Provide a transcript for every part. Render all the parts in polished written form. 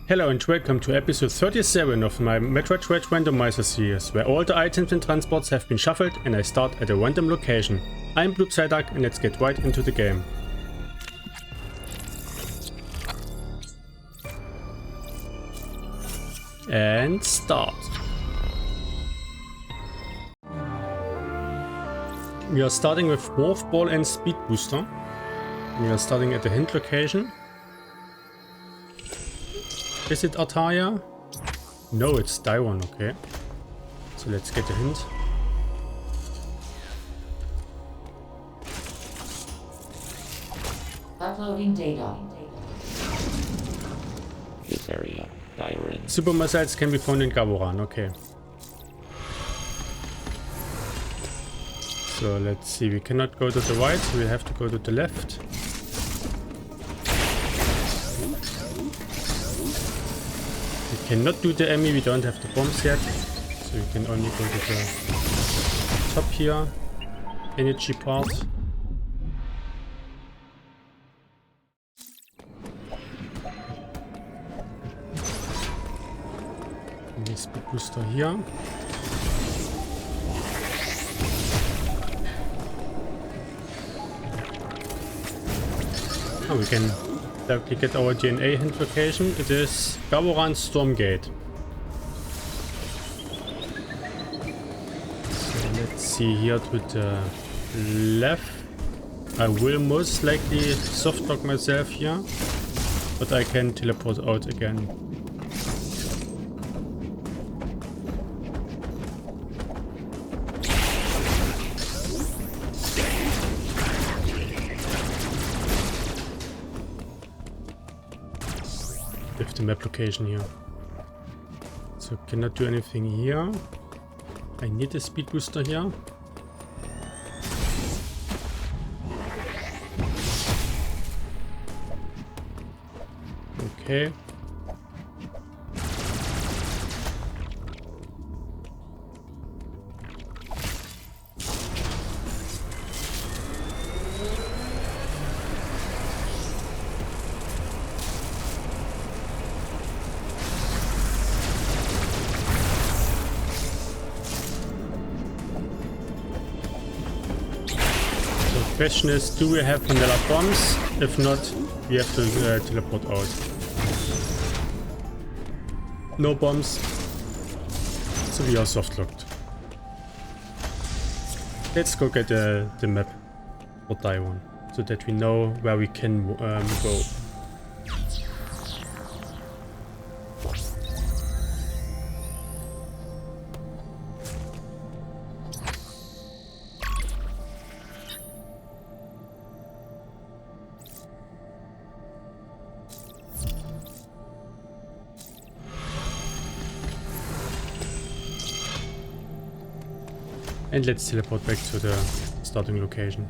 Hello and welcome to episode 37 of my Metroid Dread Randomizer series, where all the items and transports have been shuffled and I start at a random location. I'm Blue Psyduck and let's get right into the game. And start. We are starting with Morph Ball and Speed Booster. We are starting at the hint location. Is it Artaria? No, it's Dairon, okay. So let's get a hint. Uploading data. This area, Dairon. Super missiles can be found in Gaboran, okay. So let's see, we cannot go to the right, so we have to go to the left. We cannot do the E.M.M.I, we don't have the bombs yet. So we can only go to the top here. Energy part. And the speed booster here. Oh, we can directly get our DNA hint location. It is Gaboran Stormgate. So let's see here to the left. I will most likely soft lock myself here, but I can teleport out again. With the map location here. So cannot do anything here. I need a speed booster here. Okay. Question is, do we have vanilla bombs? If not, we have to teleport out. No bombs, so we are soft locked. Let's go get the map for Dairon, so that we know where we can go. And let's teleport back to the starting location.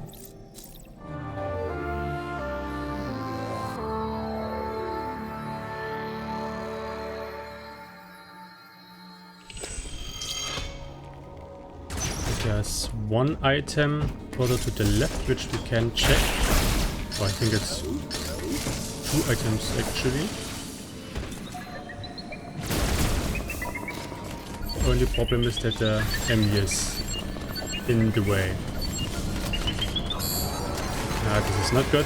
There's one item further to the left which we can check. Oh, I think it's two items actually. Only problem is that the E.M.M.I is in the way. This is not good.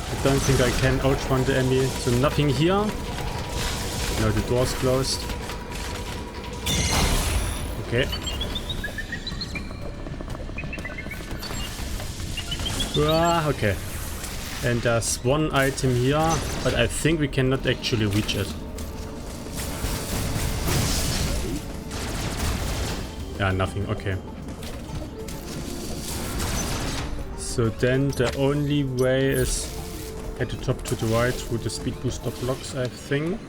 I don't think I can outrun the E.M.M.I. So nothing here. No, the door's closed. Okay. Okay. And there's one item here, but I think we cannot actually reach it. Yeah, nothing, okay. So then the only way is at the top to the right through the speed booster blocks, I think.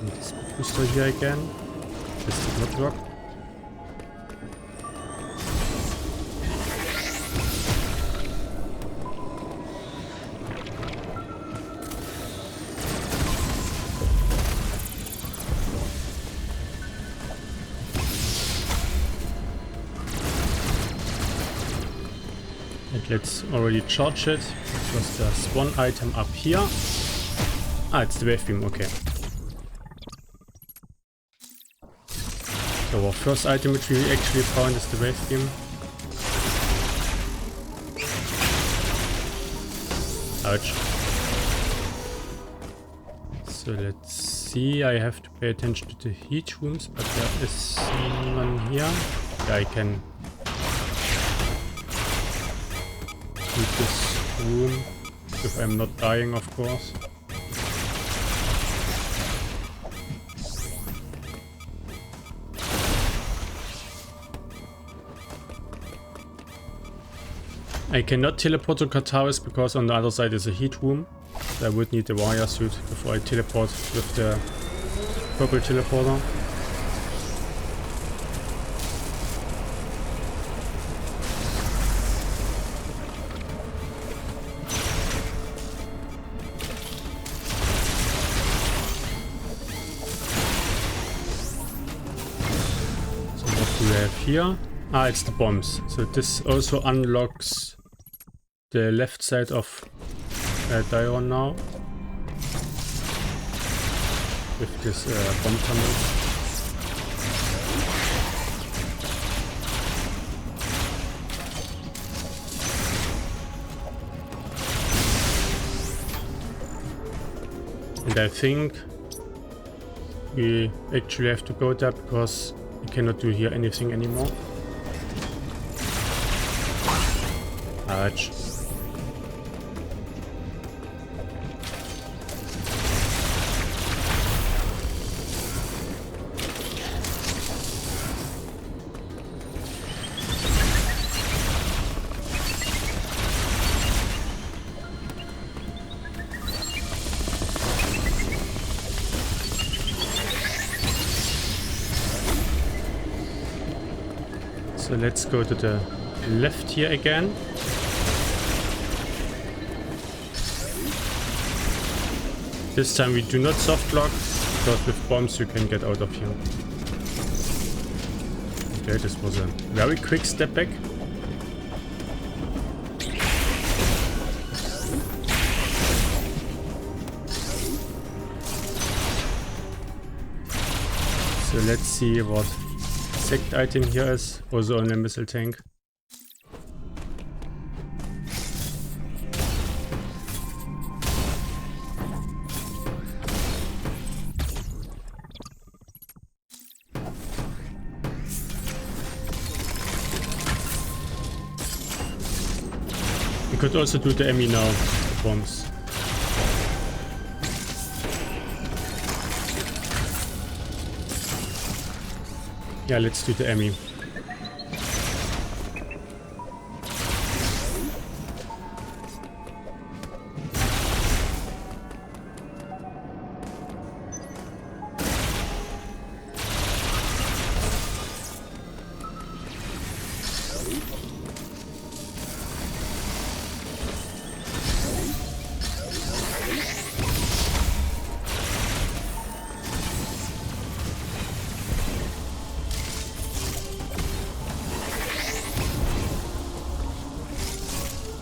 And the speed booster here again. This did not work. And let's already charge it, because there's one item up here. Ah, it's the wave beam, okay. So our first item which we actually found is the wave beam. Ouch. So let's see, I have to pay attention to the heat rooms, but there is none here. Yeah, I can heat this room, if I'm not dying, of course. I cannot teleport to Artaria because on the other side is a heat room. So I would need the warrior suit before I teleport with the purple teleporter. So what do we have here? Ah, it's the bombs. So this also unlocks the left side of Dairon now. With this bomb tunnel. And I think we actually have to go there because we cannot do here anything anymore. Ouch. So let's go to the left here again. This time we do not soft lock, because with bombs you can get out of here. Okay, this was a very quick step back. So let's see what second item here is, also on a missile tank. We could also do the E.M.M.I now, the bombs. Yeah, let's do the E.M.M.I.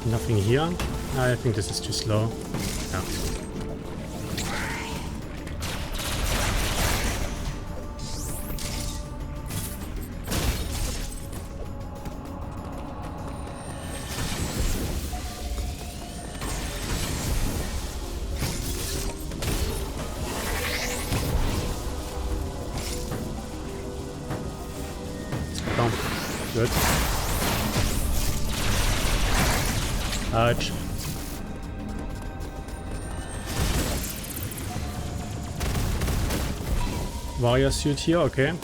Nothing here. I think this is too slow. Yeah. Come. Good. Ouch. Warrior suit here, okay.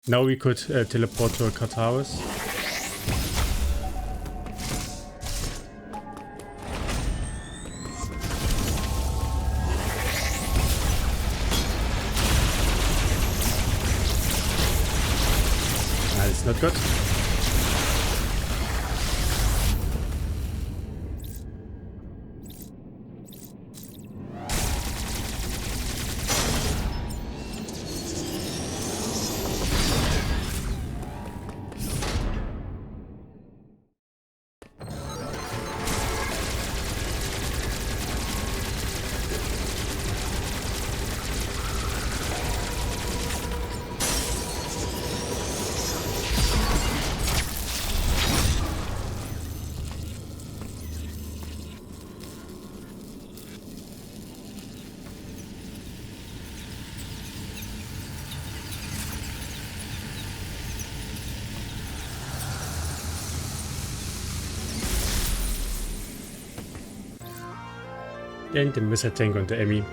Now we could teleport to Artaria. That's not good. And the missile tank on the E.M.M.I.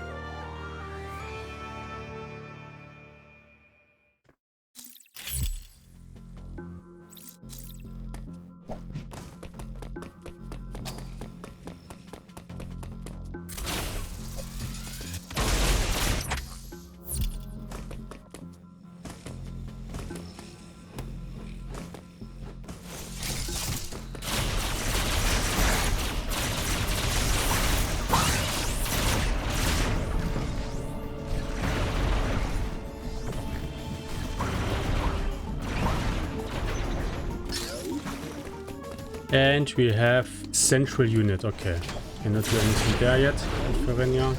And we have central unit, okay. Cannot do anything there yet, Itorash.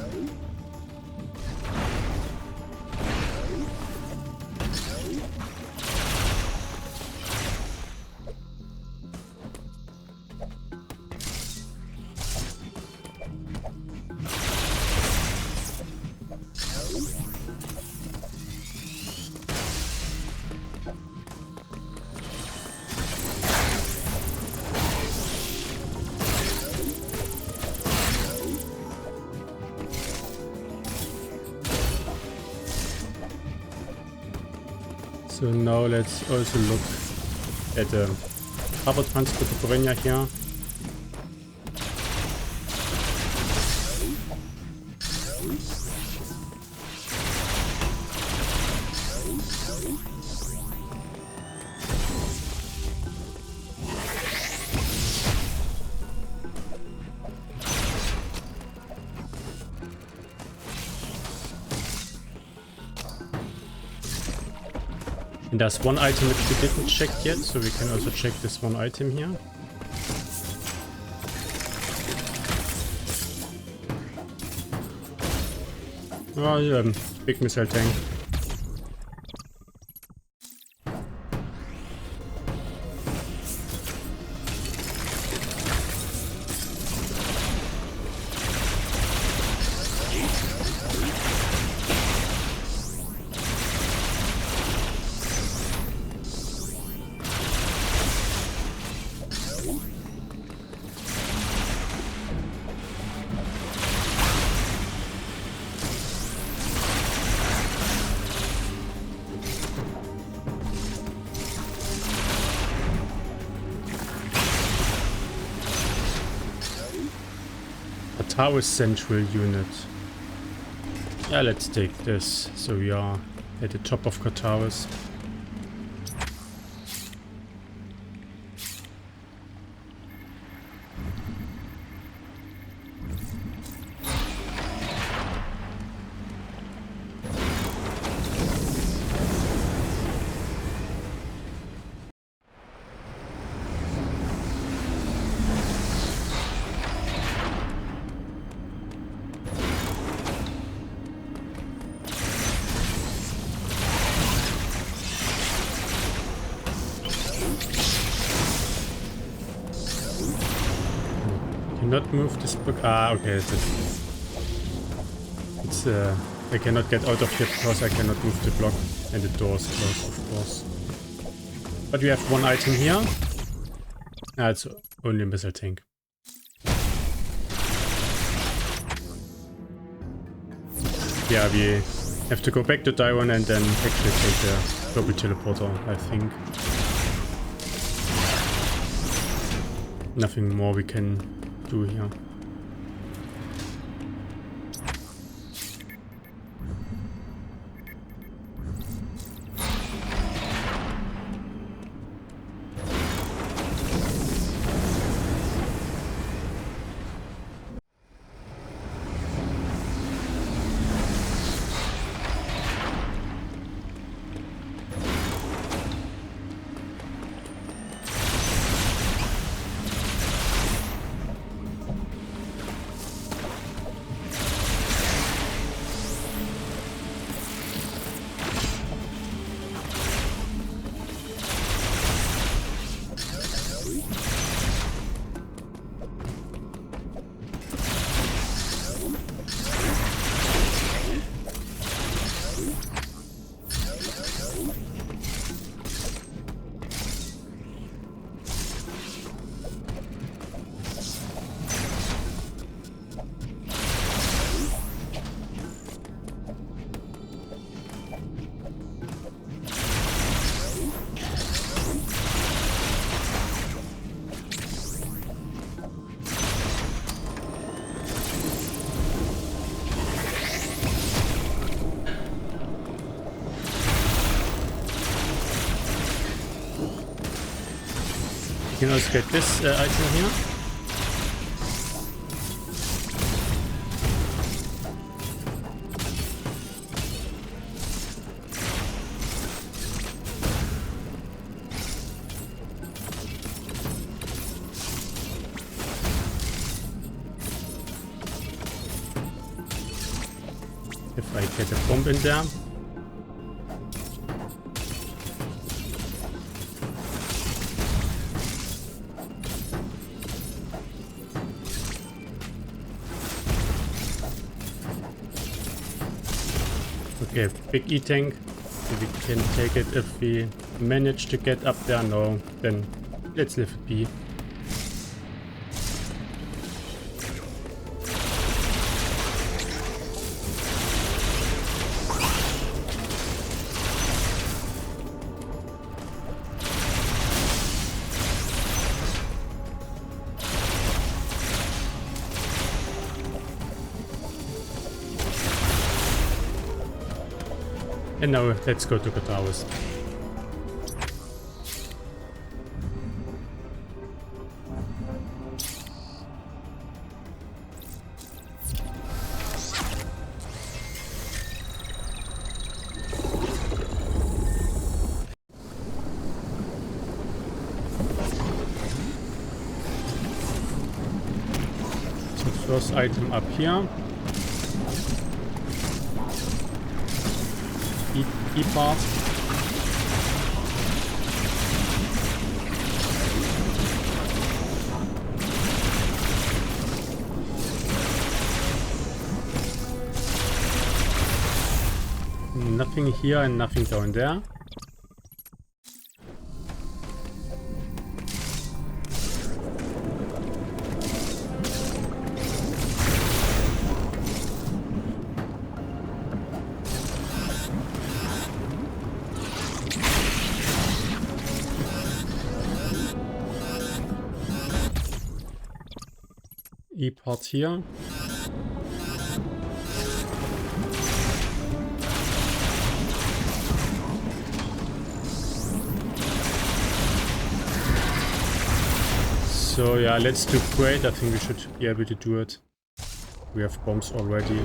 So now let's also look at the harbor transport Randovania here. And there's one item which we didn't check yet, so we can also check this one item here. Oh, yeah, big missile tank. Tower central unit. Yeah, let's take this. So we are at the top of Kataris. Not move this block. Ah, okay. It's I cannot get out of here because I cannot move the block and the doors closed, of course. But we have one item here. Ah, it's only a missile tank. Yeah, we have to go back to Dairon and then actually take the global teleporter, I think. Nothing more we can do here. can also get this item here. If I get a bomb in there. Okay, big E-tank. We can take it if we manage to get up there. No, then let's leave it be. And now let's go to the towers. So first item up here. E-part. Nothing here and nothing down there. E-part here. So yeah, let's do great. I think we should be able to do it. We have bombs already.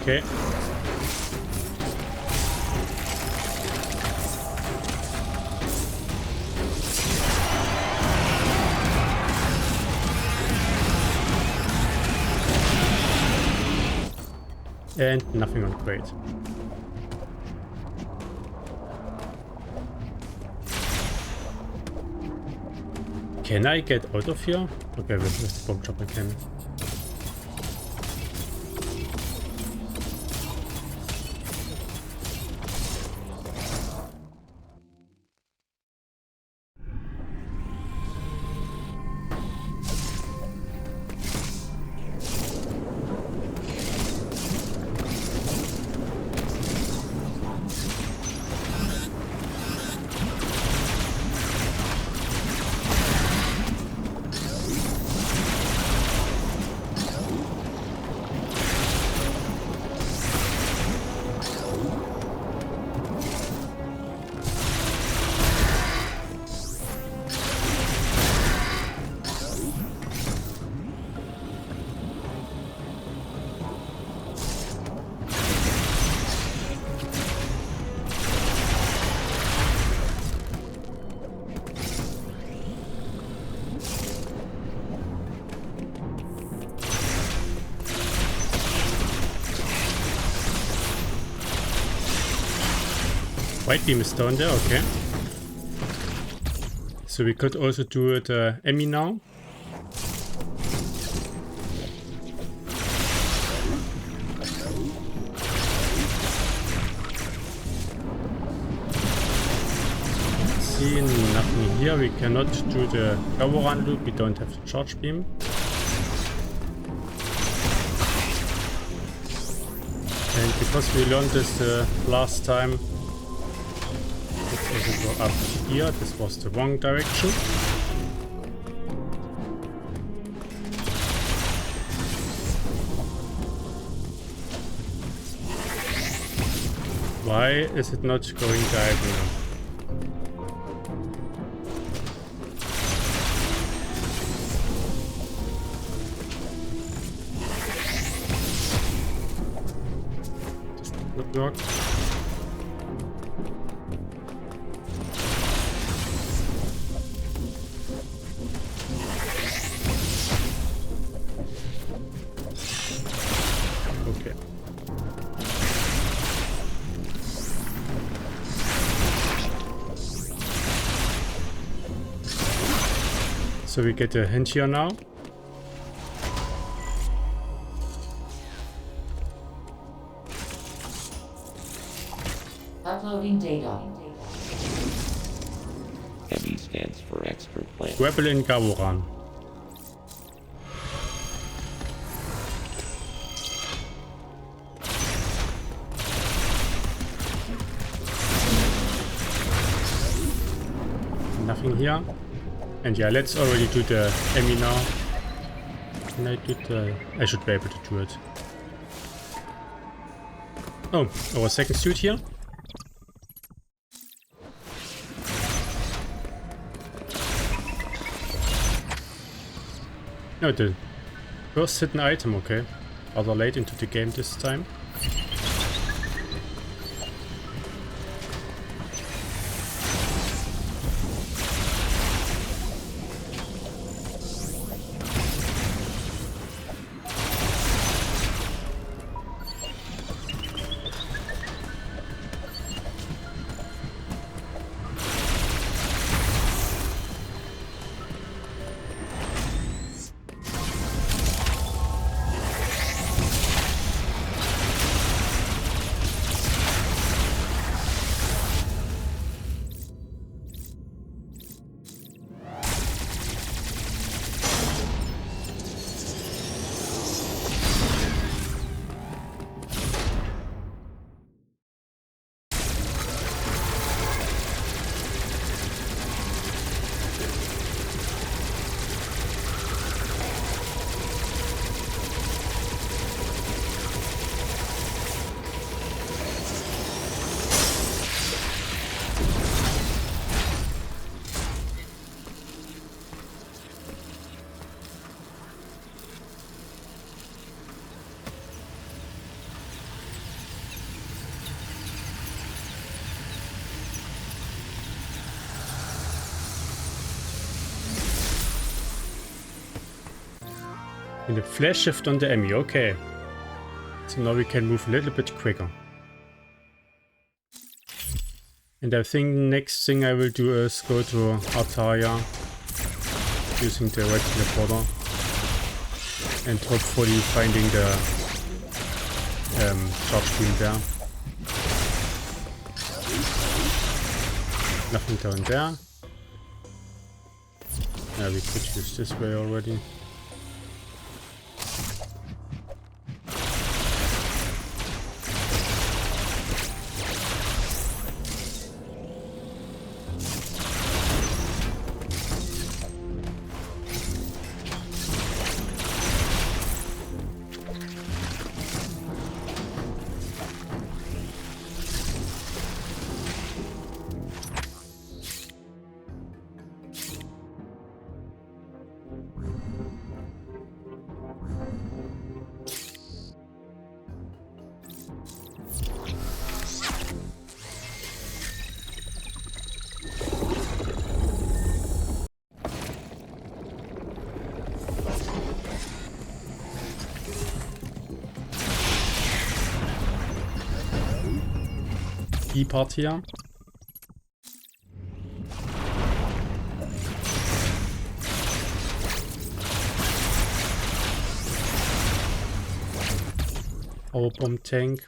Okay. And nothing on crate. Can I get out of here? Okay, with the bomb drop I can. White beam is down there, okay. So we could also do it E.M.M.I now. Nothing here. We cannot do the Dairon loop. We don't have the charge beam. And because we learned this last time, let's also go up here. This was the wrong direction. Why is it not going diagonal? Does not work. Okay. So we get a hint here now. Uploading data. E.M.M.I stands for expert plan. Rebel in Dairon. Nothing here. And yeah, let's already do the E.M.M.I now. Can I do the... I should be able to do it. Oh, our second suit here. No, the first hidden item, okay. Rather late into the game this time. And a flash shift on the E.M.M.I, okay. So now we can move a little bit quicker. And I think next thing I will do is go to Artaria using the red teleporter and hopefully finding the charge beam there. Nothing down there. Yeah, we could use this way already. Part here. Our bomb tank.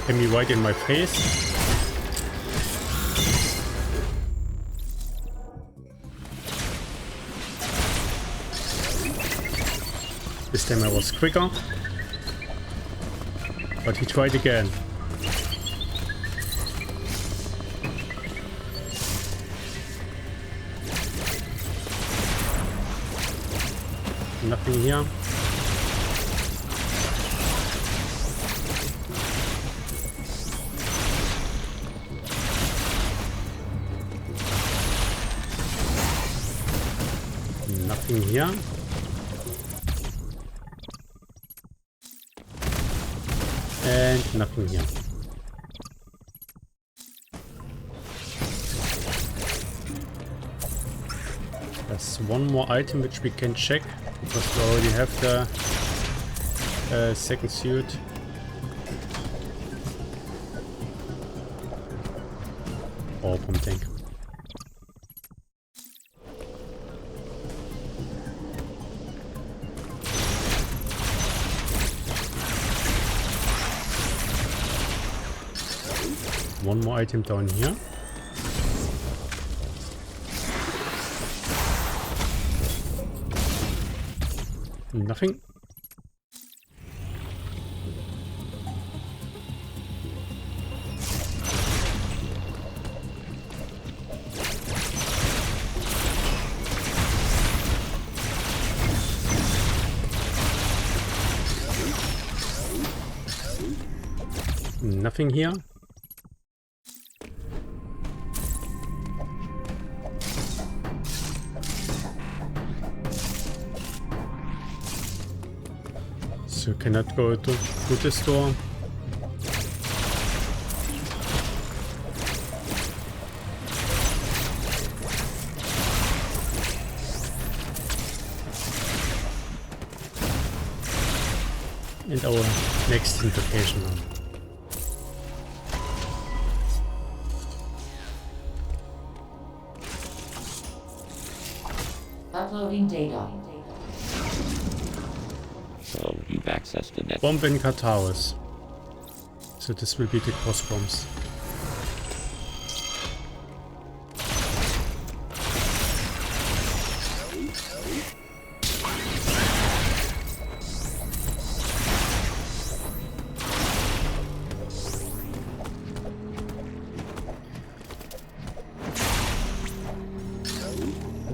E.M.M.I right in my face. This time I was quicker. But he tried again. Nothing here. Nothing here. And nothing here. There's one more item which we can check because we already have the second suit. Oh, pump tank. One more item down here. Nothing. Nothing here. So cannot go to this door. And our next invocation now. Uploading data. So you've accessed the net. Bomb in Kataris. So this will be the cross bombs.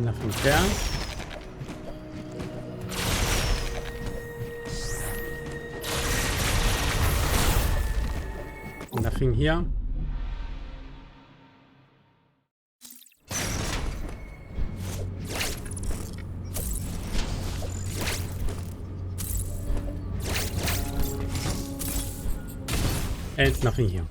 Nothing there. Nothing here. And nothing here.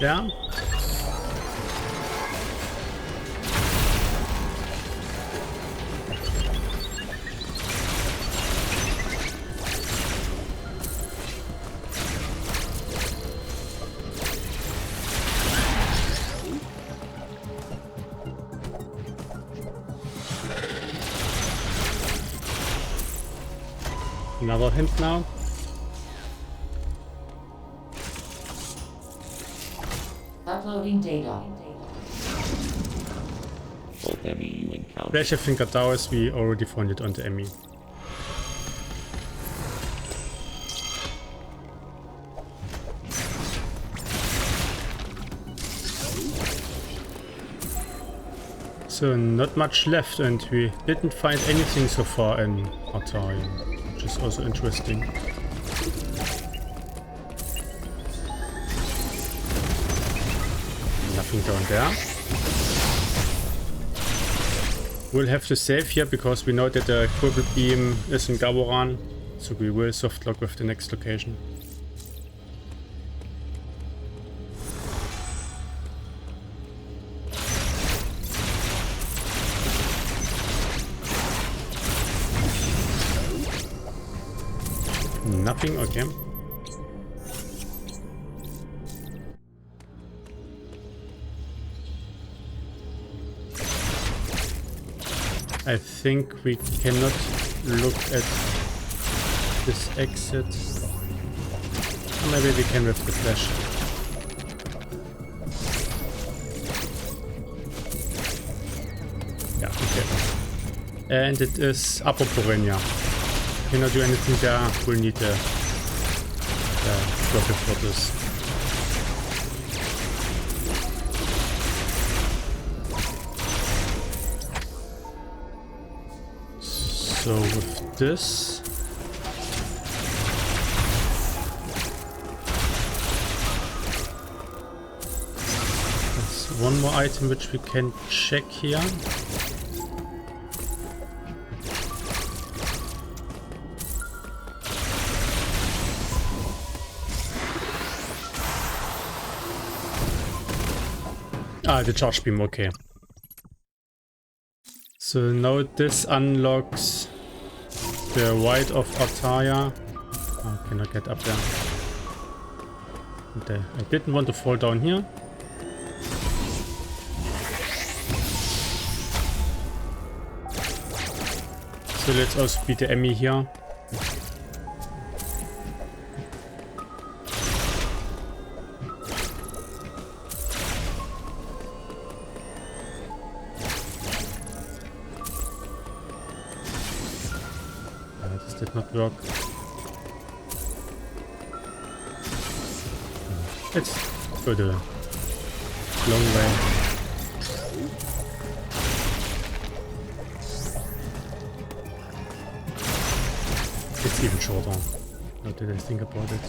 Yeah. Another hint now. Uploading data. Both E.M.M.I you encountered. Flash of Finger Towers, we already found it on the E.M.M.I. So not much left, and we didn't find anything so far in Artaria, which is also interesting. Nothing down there. We'll have to save here because we know that the purple beam is in Gaboran, so we will softlock with the next location. nothing, okay. I think we cannot look at this exit. Or maybe we can with the flash. Yeah, okay. And it is Artaria. Cannot do anything there. We'll need a rocket for this. So with this, there's one more item which we can check here. Ah, the charge beam, okay. So now this unlocks the right of Artaria. Oh, I cannot get up there. And, I didn't want to fall down here. So let's also beat the E.M.M.I here. This did not work. Let's go the long way. It's even shorter. How did I think about it?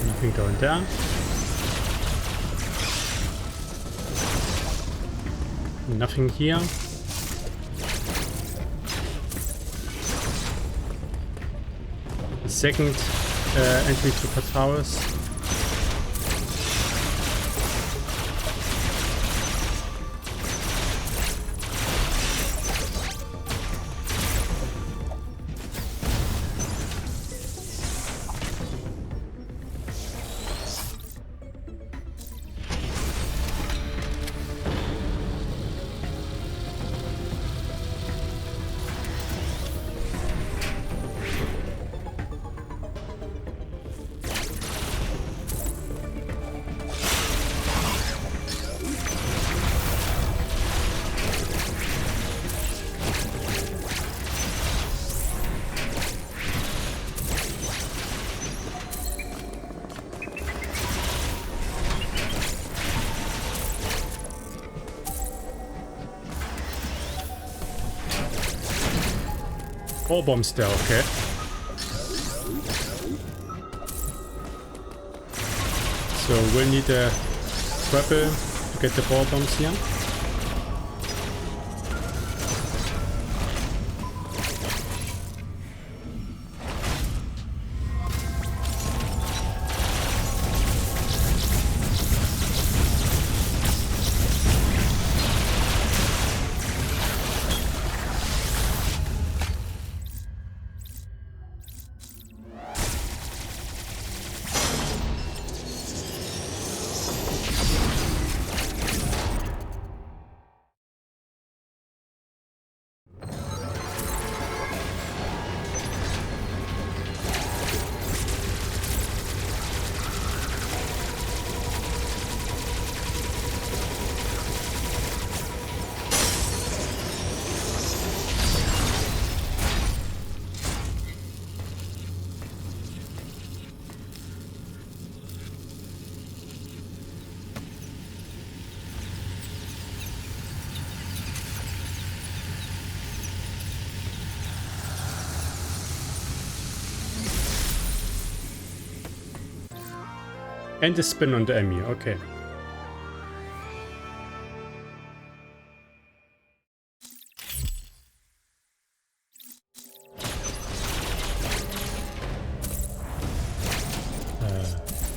Nothing down there. Nothing here. The second entry to Detours. Ball bombs there, okay. So we'll need a grapple to get the ball bombs here. And the spin on the E.M.M.I, okay.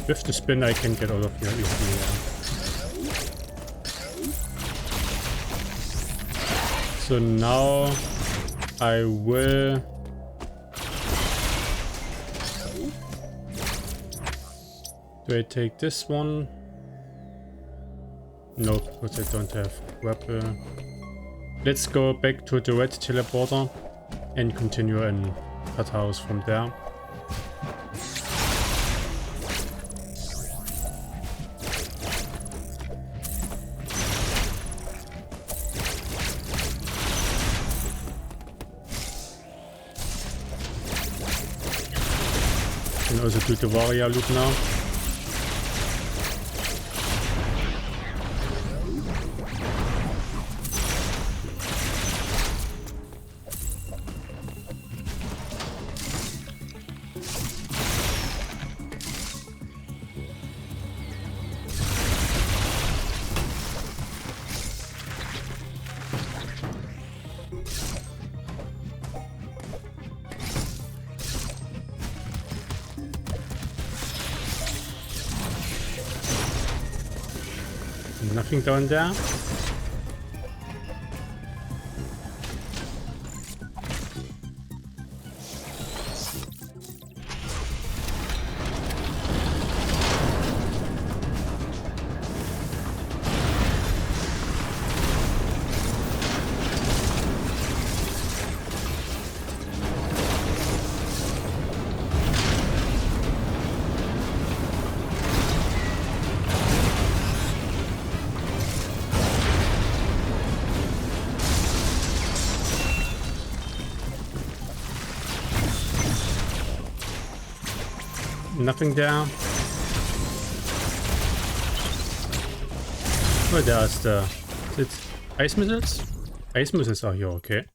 With the spin I can get out of here easily, yeah. So now I will... Do I take this one? No, because I don't have grapple. Let's go back to the red teleporter and continue in that house from there. And also do the warrior loop now. Nothing down there. Nothing there. Oh, there's the... Is it ice missiles? Ice missiles are here, okay.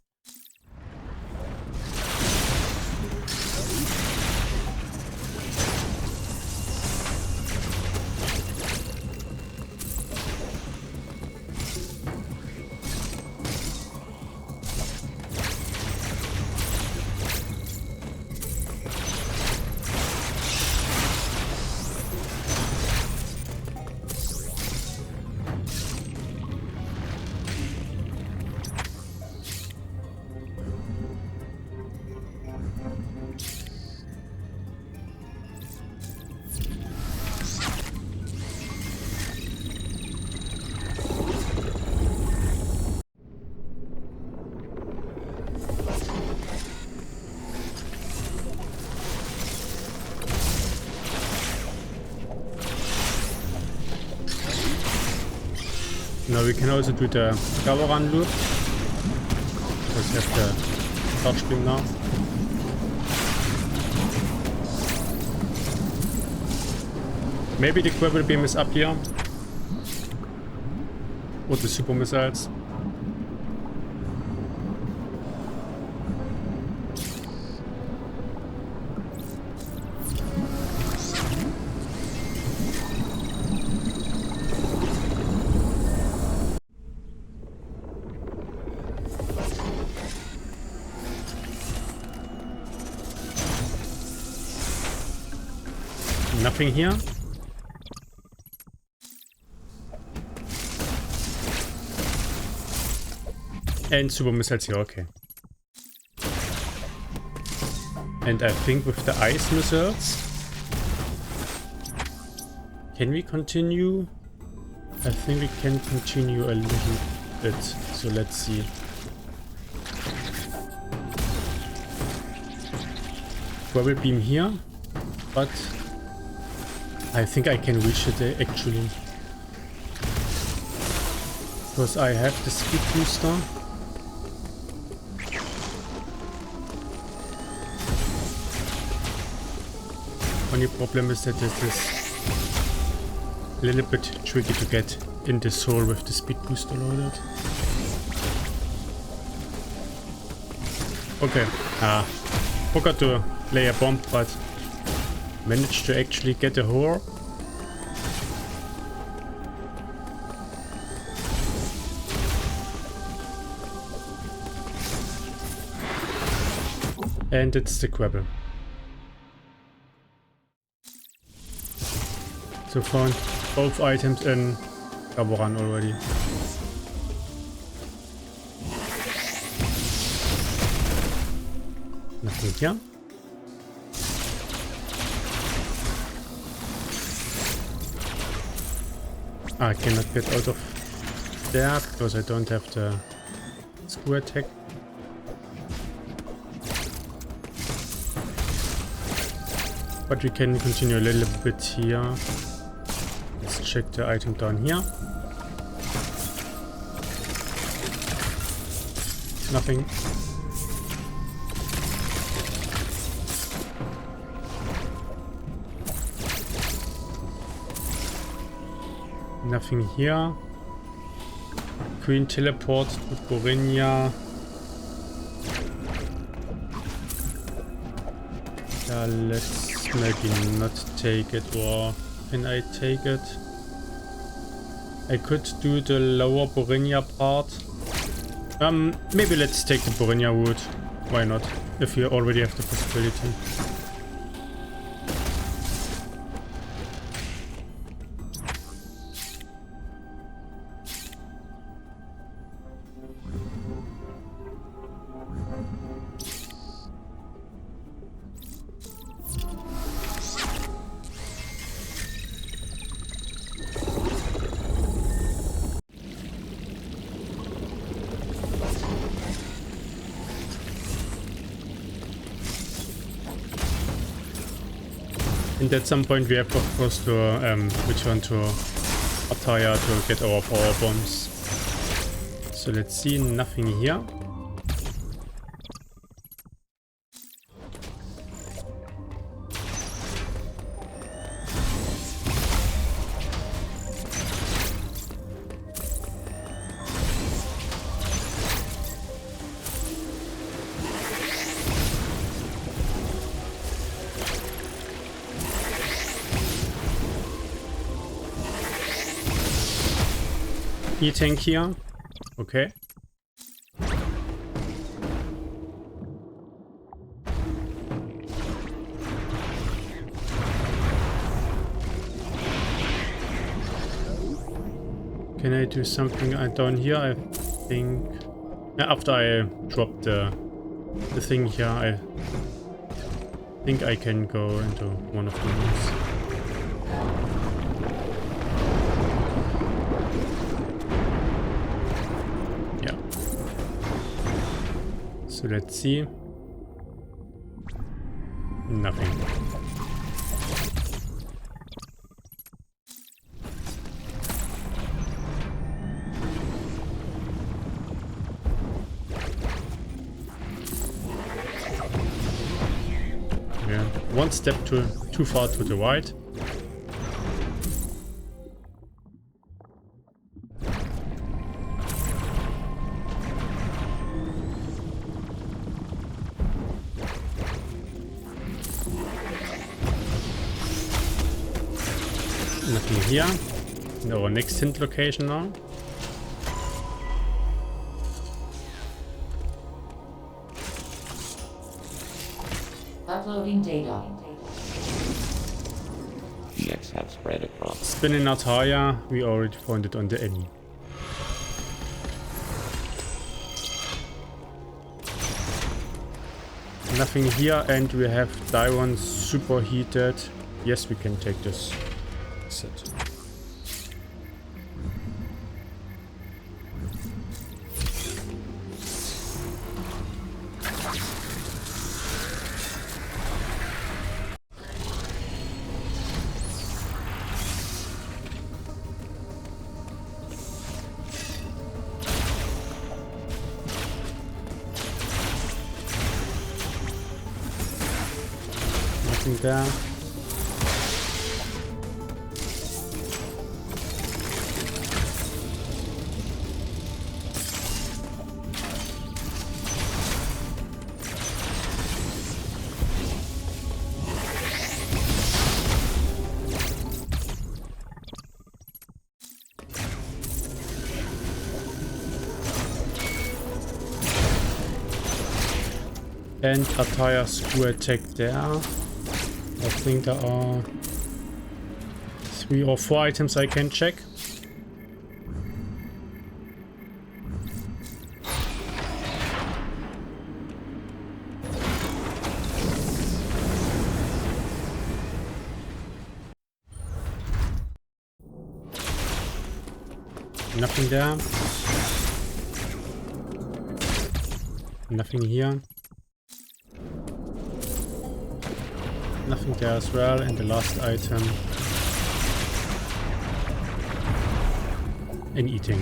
Now we can also do the cover run loop. Because we have the charge beam now. Maybe the gravel beam is up here. Or the super missiles. Nothing here. And super missiles here, okay. And I think with the ice missiles, can we continue? I think we can continue a little bit. So let's see. Gravel beam here, but I think I can reach it actually. Because I have the speed booster. Only problem is that it is a little bit tricky to get in this hole with the speed booster loaded. Okay, forgot to lay a bomb, but managed to actually get a hole. And it's the gravel. So found both items in Carburan already. Nothing here. I cannot get out of there because I don't have the screw attack. But we can continue a little bit here. Let's check the item down here. Nothing. Nothing here. Queen teleport to Borinia. Let's maybe not take it, or can I take it? I could do the lower Borinia part. Maybe let's take the Borinia route. Why not? If you already have the possibility. And at some point we have of course to return to Artaria to get our power bombs. So let's see, nothing here. E-Tank here. Okay. Can I do something down here? I think after I drop the thing here, I think I can go into one of the rooms. So let's see. Nothing. Yeah, one step too far to the right. Nothing here. No, next hint location now. Uploading data. EX have spread across. Spin in Artaria, we already found it on the E.M.M.I. Nothing here, and we have Dairon superheated. Yes, we can take this set. Nothing there. And Artaria screw attack there. I think there are 3 or 4 items I can check. Nothing there. Nothing here. Nothing there as well. And the last item. In eating.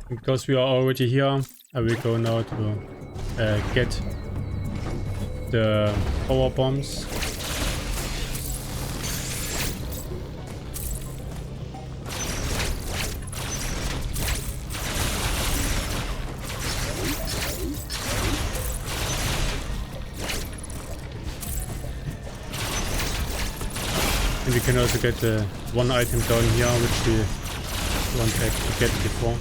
Because we are already here, I will go now to get the power bombs. And we can also get the one item down here, which we want to get before.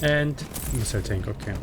And missile tank, okay.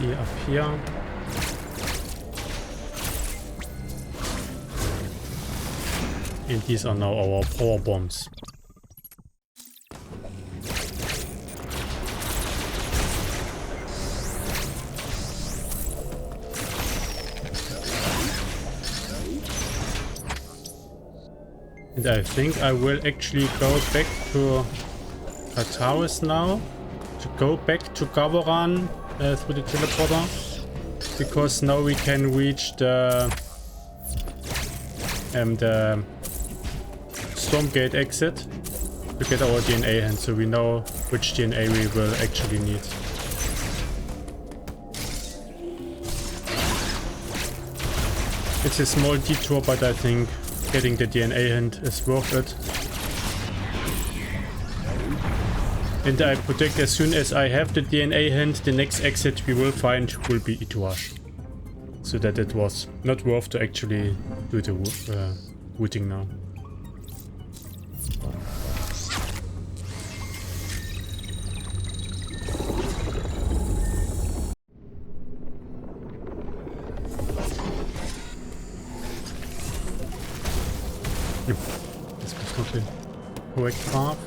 Up here. And these are now our power bombs. And I think I will actually go back to Artaria now, to go back to Gavaran through the teleporter, because now we can reach the Stormgate exit to get our DNA hand, so we know which DNA we will actually need. It's a small detour, but I think getting the DNA hand is worth it. And I predict as soon as I have the DNA hand, the next exit we will find will be Itorash. So that it was not worth to actually do the routing now. This was not the correct path.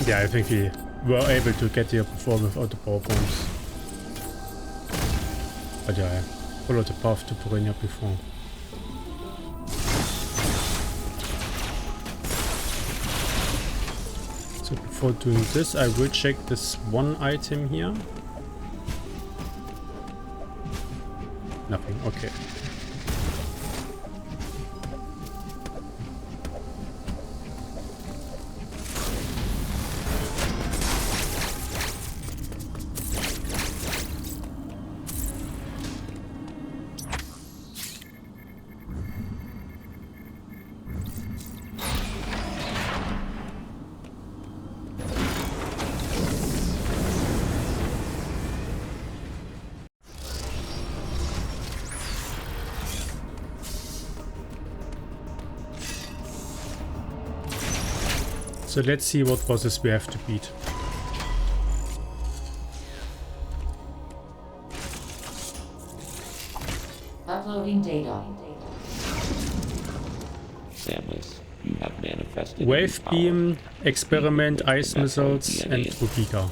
Yeah, I think we were able to get here before without the power bombs. But yeah, I followed the path to Randovania before. So before doing this, I will check this one item here. Nothing, okay. So let's see what bosses we have to beat. Uploading data. Samus, you have manifested Wave new Beam, power. Experiment, Recreate Ice the Metro Missiles, and DNA. Rugiga.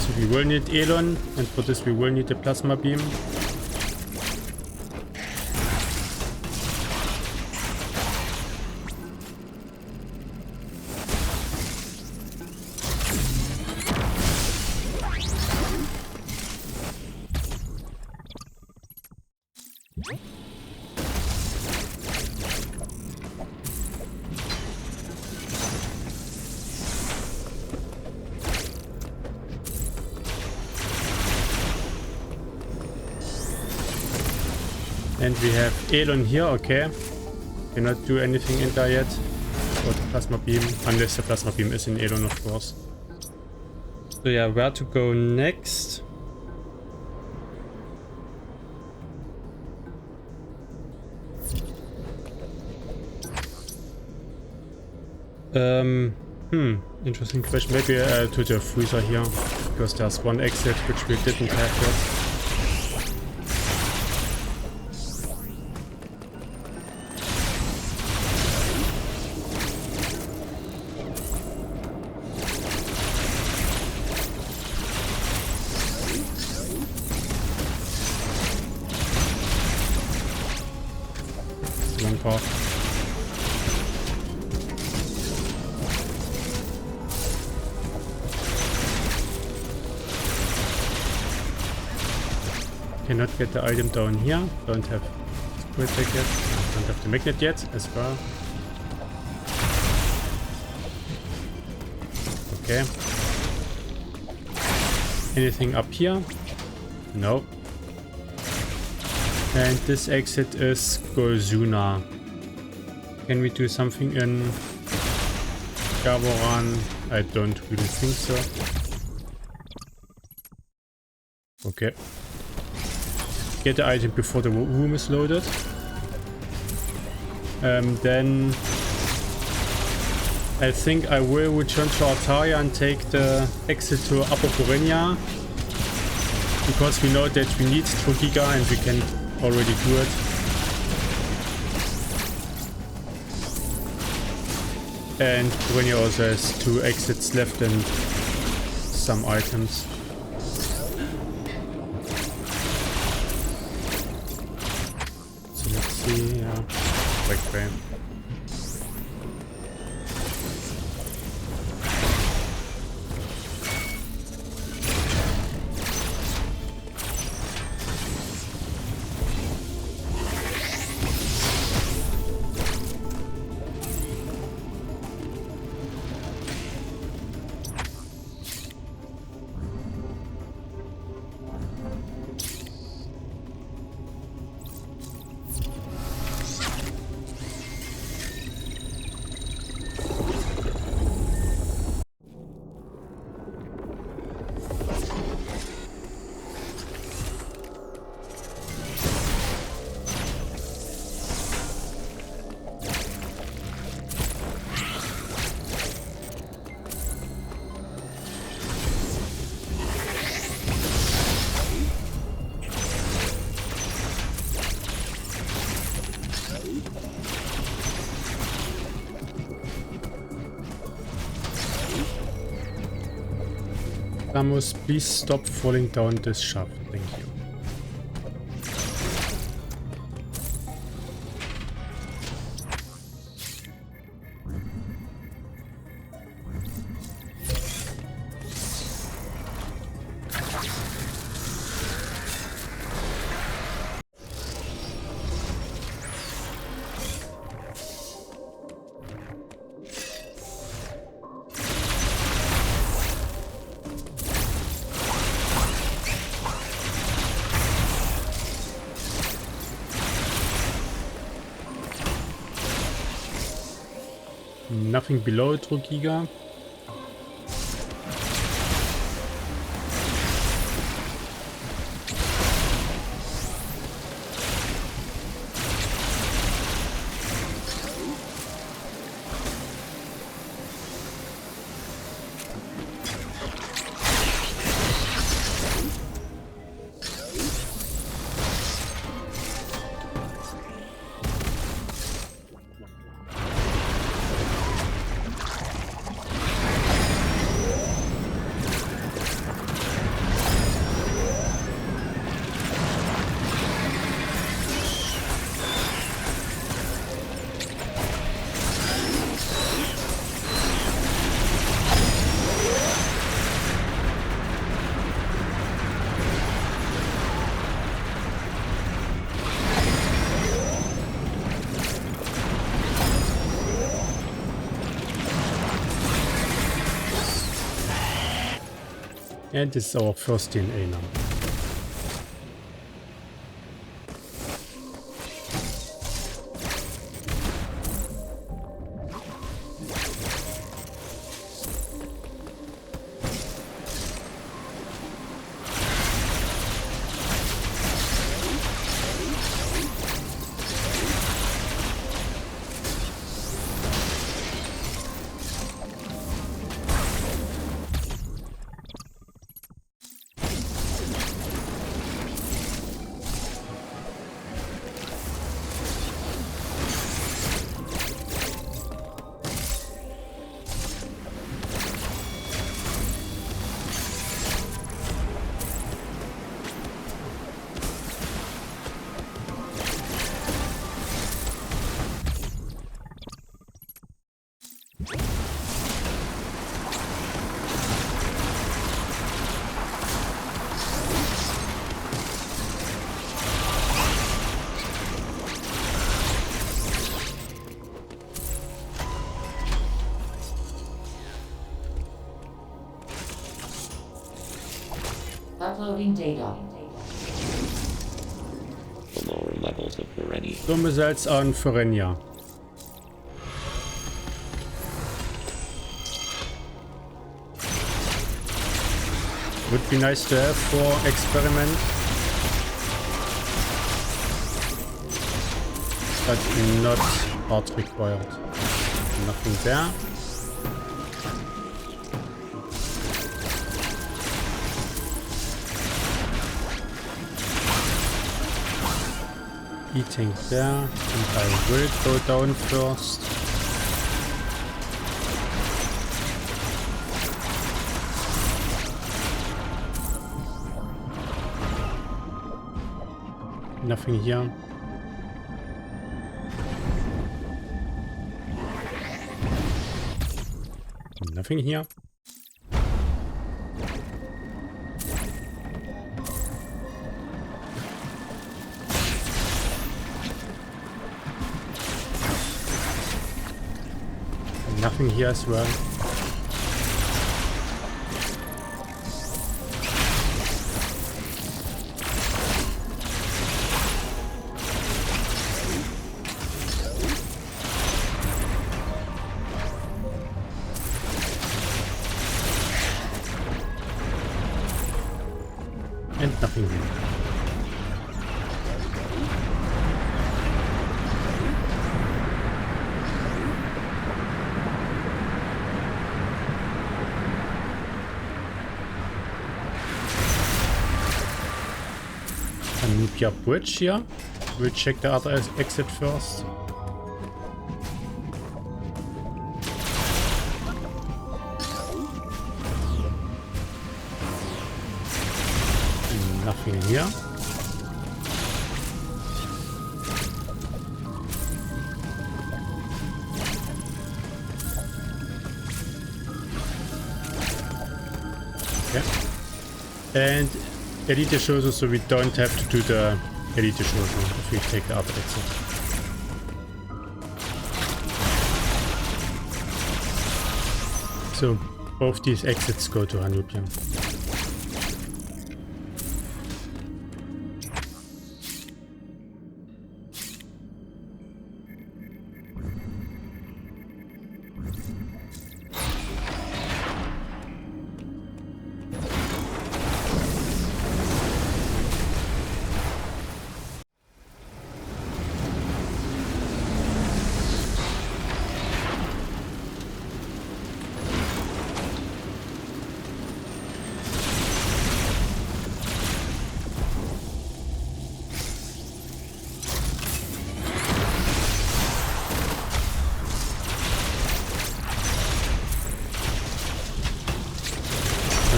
So we will need Elon, and for this we will need a Plasma Beam. And we have Elon here, okay. Cannot do anything in there yet. Or the Plasma Beam, unless the Plasma Beam is in Elon, of course. So yeah, where to go next? Interesting question. Maybe to the freezer here, because there's one exit which we didn't have yet. One car. Cannot get the item down here. Don't have spirit tech yet. Don't have the magnet yet as well. Okay. Anything up here? No. And this exit is Gozuna. Can we do something in Gaboran? I don't really think so. Okay. Get the item before the room is loaded. Then I think I will return to Artaria and take the exit to Upper Borenia, because we know that we need Rugiga and we can already do it. And Borenia also has 2 exits left and some items. So let's see, yeah, quick frame. Samus, please stop falling down this shaft. Thank you. Nothing below Rugiga. And this is our first DNA now. Uploading data. The lower levels of Randovania. So müssen wir jetzt an Randovania. Would be nice to have for experiment. But not hard required. Nothing there. Eating there, and I will go down first. Nothing here. Nothing here. Nothing here as well. And nothing here. Anubia Bridge here. We'll check the other exit first. Nothing here. Okay. And Elite shows us, so we don't have to do the Elite shows if we take the other exit. So both these exits go to Hanubia.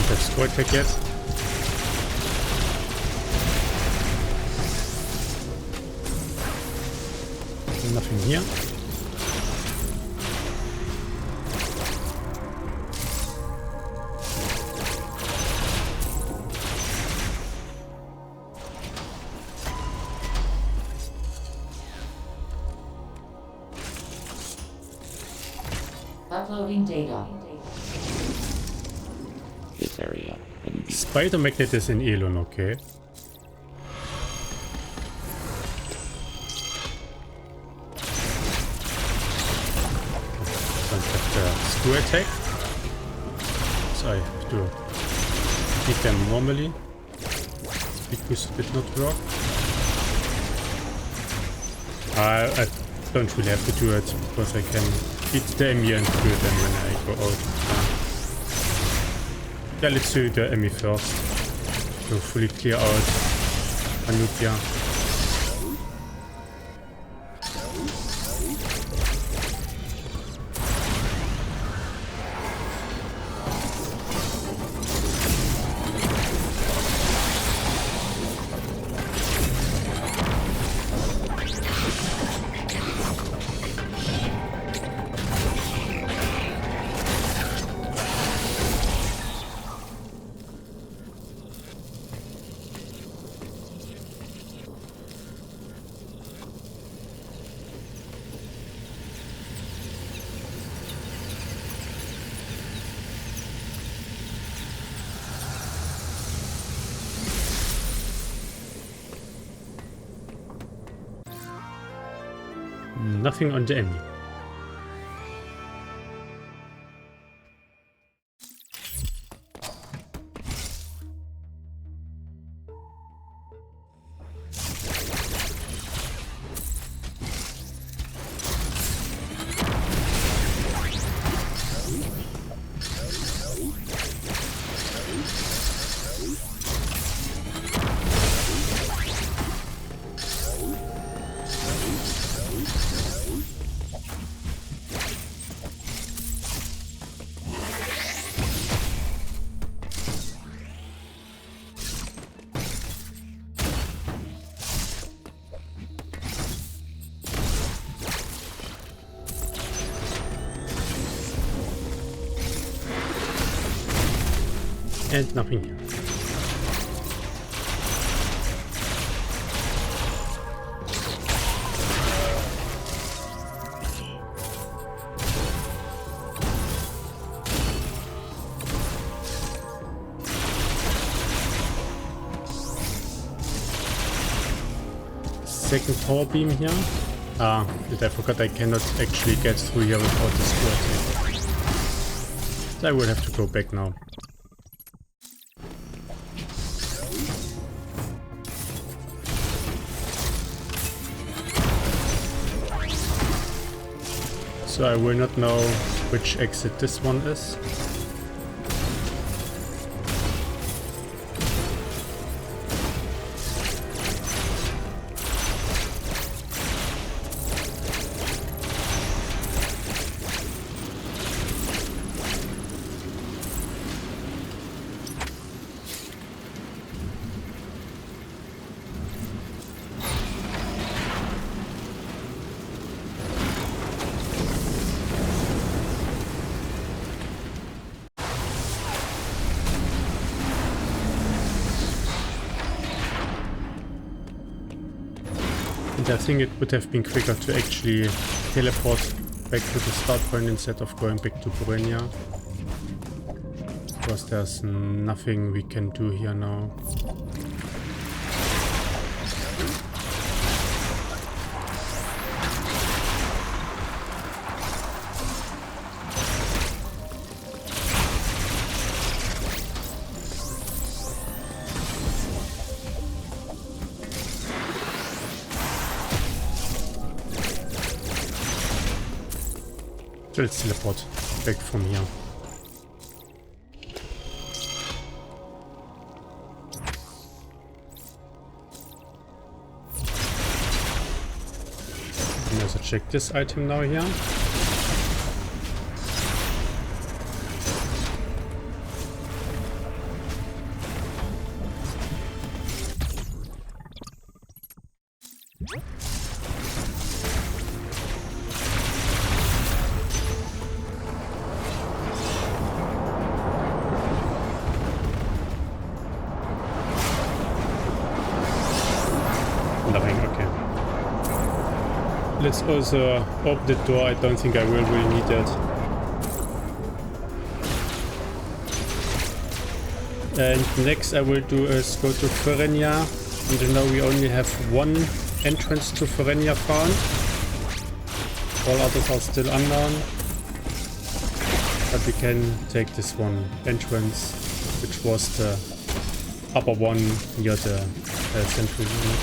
Destroy ticket. Nothing here. Uploading data. This area Spider Magnet is in Elon, okay. Don't have the screw attack. So I have to beat them normally. Speed boost did not work. I don't really have to do it because I can beat the E.M.M.I and do them when I go out. Yeah, let's do the E.M.M.I first. To fully clear out Anupia. Nothing on the E.M.M.I. And nothing here. Second power beam here. Ah, and I forgot I cannot actually get through here without the screw attack. So I will have to go back now. So I will not know which exit this one is. And I think it would have been quicker to actually teleport back to the start point instead of going back to Borenia. Because there's nothing we can do here now. So let's teleport back from here. And also check this item now here. Nothing, okay. Let's also open the door. I don't think I will really need that. And next I will do is go to Ferenia. And you know we only have one entrance to Ferenia found. All others are still unknown. But we can take this one entrance, which was the upper one near the central unit.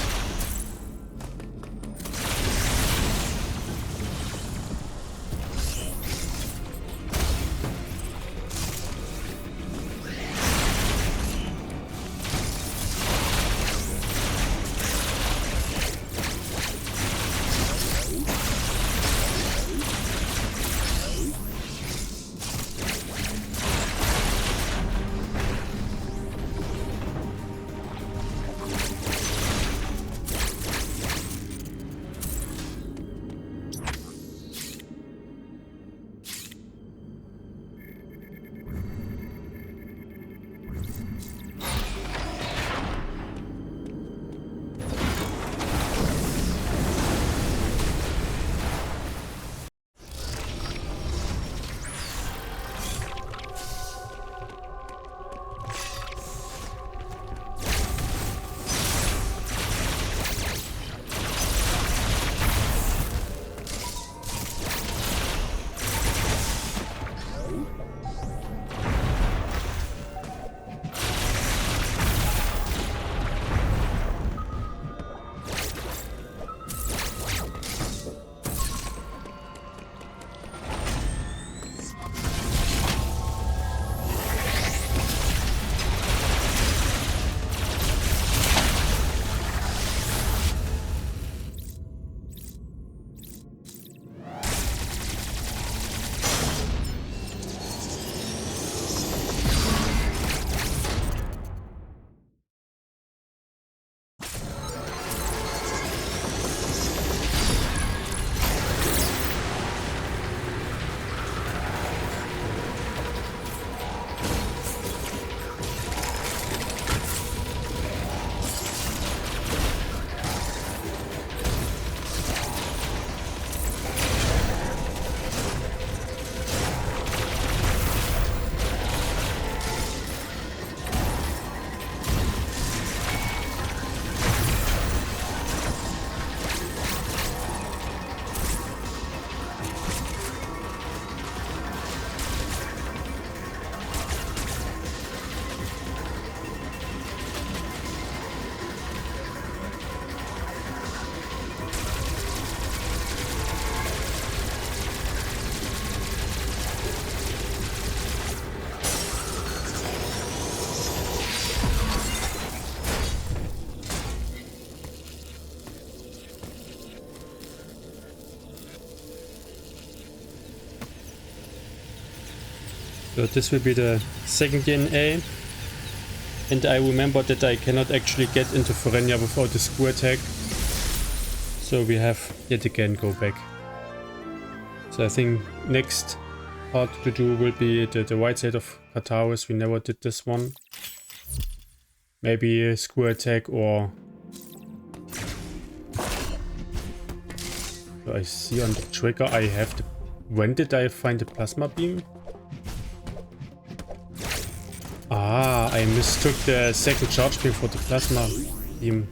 So this will be the second DNA. And I remember that I cannot actually get into Ferenia without the screw attack. So we have yet again go back. So I think next part to do will be the right side of Artaria. We never did this one. Maybe a screw attack or... So I see on the trigger I have the... When did I find the plasma beam? Ah, I mistook the second charge beam for the plasma beam.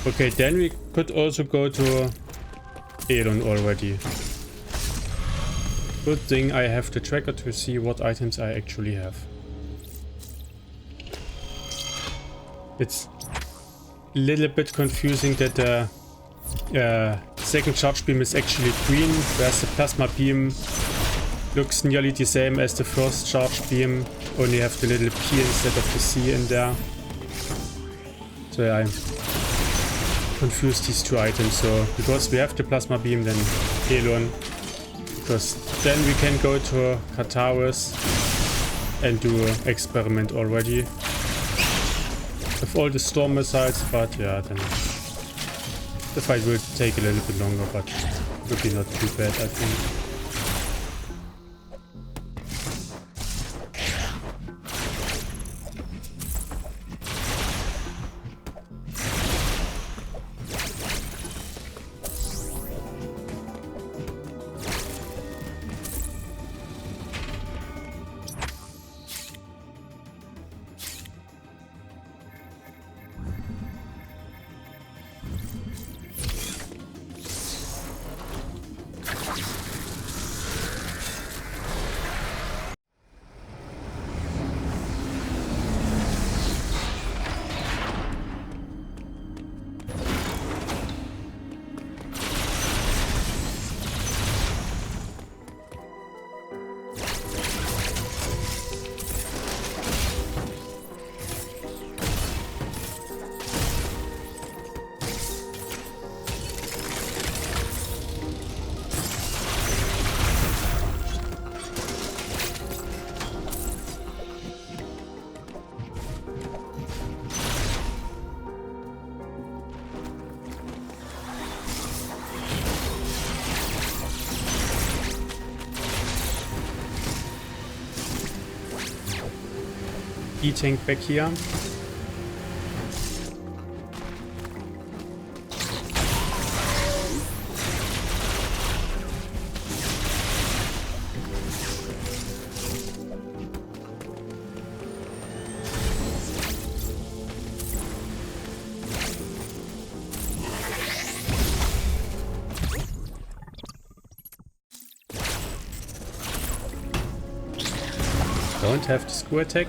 Okay, then we could also go to Dairon already. Good thing I have the tracker to see what items I actually have. It's a little bit confusing that the second charge beam is actually green, whereas the plasma beam looks nearly the same as the first charge beam, only have the little P instead of the C in there. So I confused these two items. So because we have the plasma beam, then Dairon, because then we can go to Artaria and do experiment already with all the storm missiles. But yeah, then the fight will take a little bit longer, but would be not too bad, I think. E-Tank back here. Don't have the screw attack.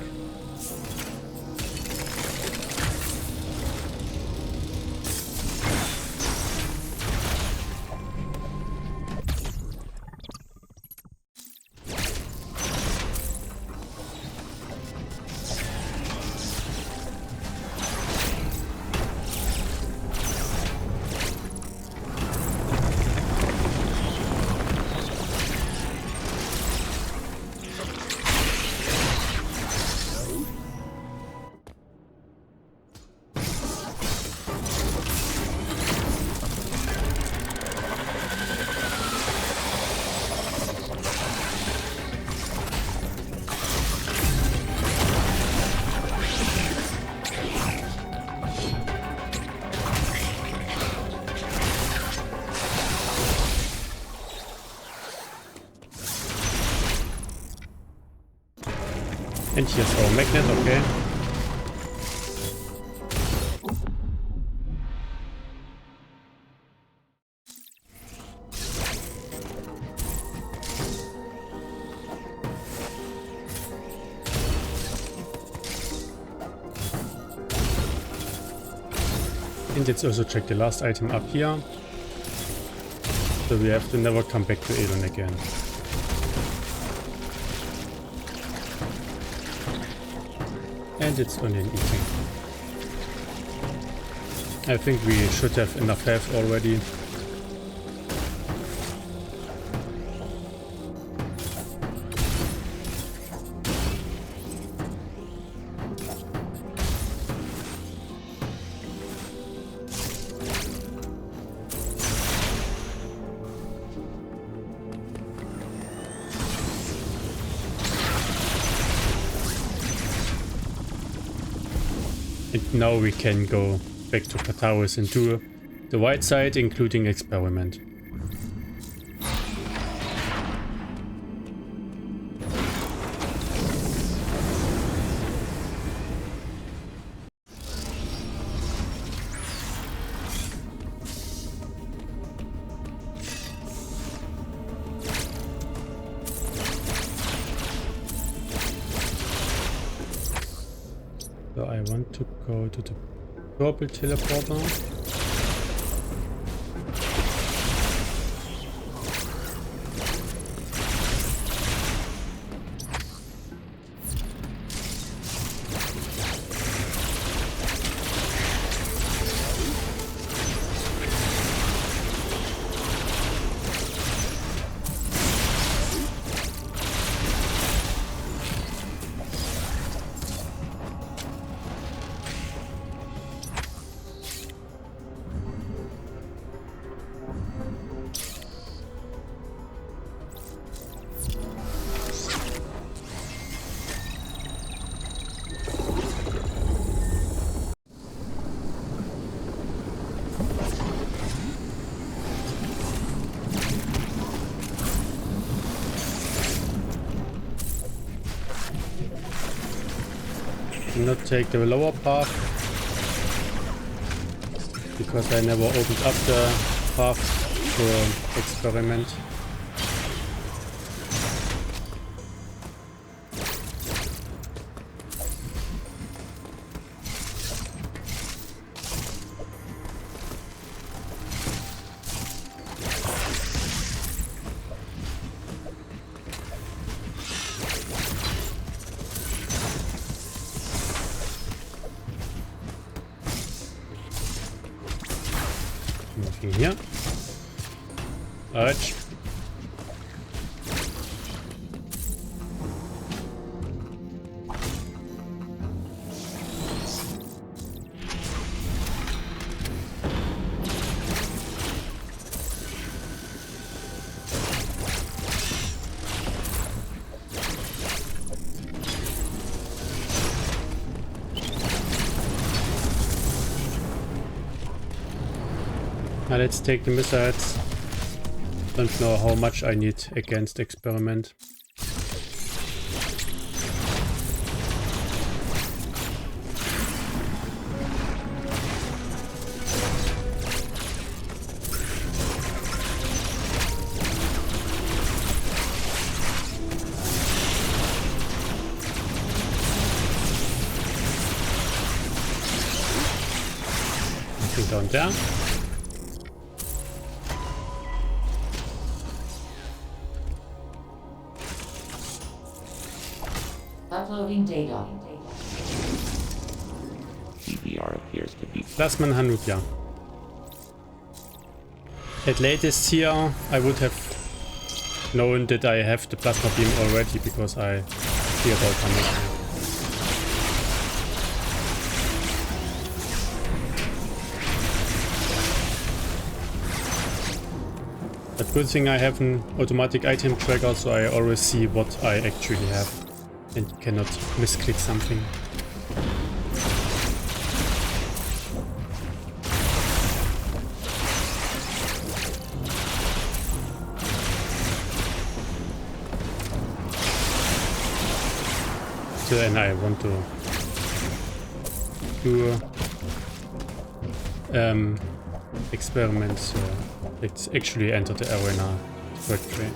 And here's our magnet, okay. And let's also check the last item up here. So we have to never come back to Elon again. And it's only an E-Tank. I think we should have enough health already. And now we can go back to Kataris and do the white side, including experiment. So I want to go to the purple teleporter. Not take the lower path because I never opened up the path to experiment. Nothing here. Ouch. Let's take the missiles. Don't know how much I need against experiment. Nothing down there. Uploading data. PBR appears to be Plasman Hanukya. At latest here, I would have known that I have the plasma beam already because I hear about Hanukya. But good thing I have an automatic item tracker, so I always see what I actually have and cannot misclick something. So then I want to do experiments. Let's actually enter the arena quickly.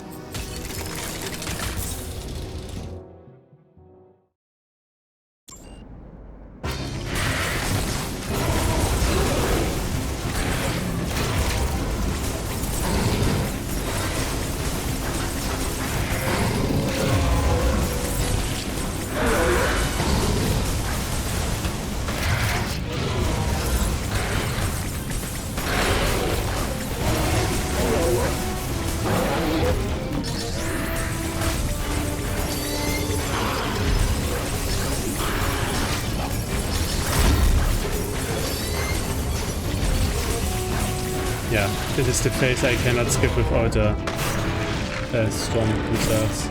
Yeah, this is the phase I cannot skip without a storm missiles.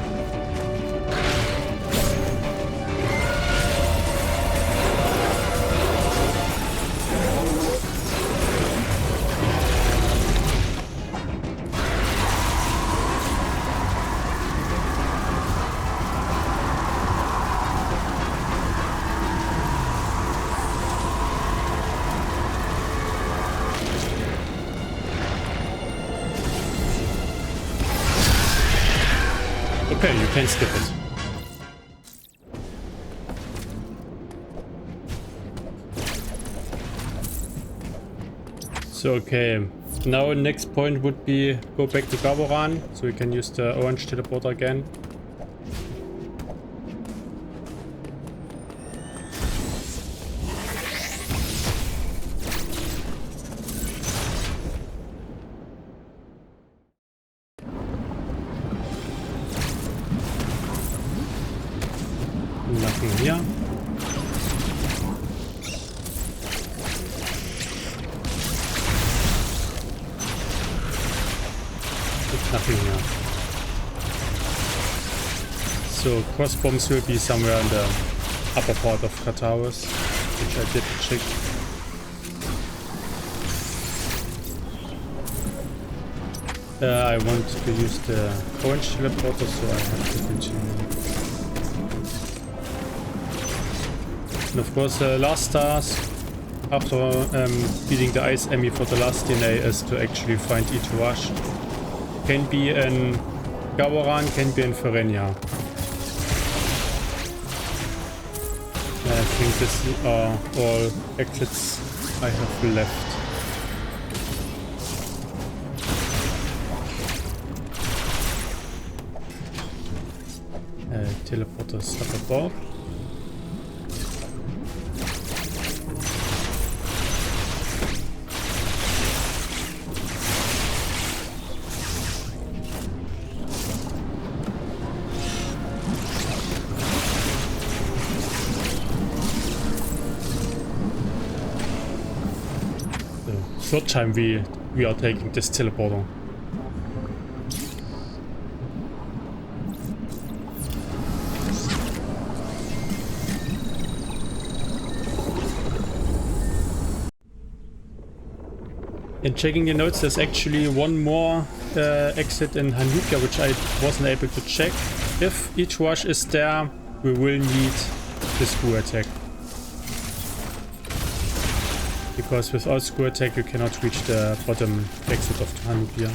Okay, you can skip it. So okay, now next point would be go back to Gaboran, so we can use the orange teleporter again. Nothing here. Nothing here. So cross bombs will be somewhere in the upper part of Kataros, which I did check. I want to use the orange teleporter, so I have to continue. And of course, last task after beating the E.M.M.I for the last DNA is to actually find Itorash. Can be in Gaboran, can be in Ferenia. I think these are all exits I have left. Teleporters up above. Third time we are taking this teleporter. And checking the notes, there's actually one more exit in Hanukkah, which I wasn't able to check. If Itorash is there, we will need the screw attack. Because without screw attack you cannot reach the bottom exit of Hanukkah.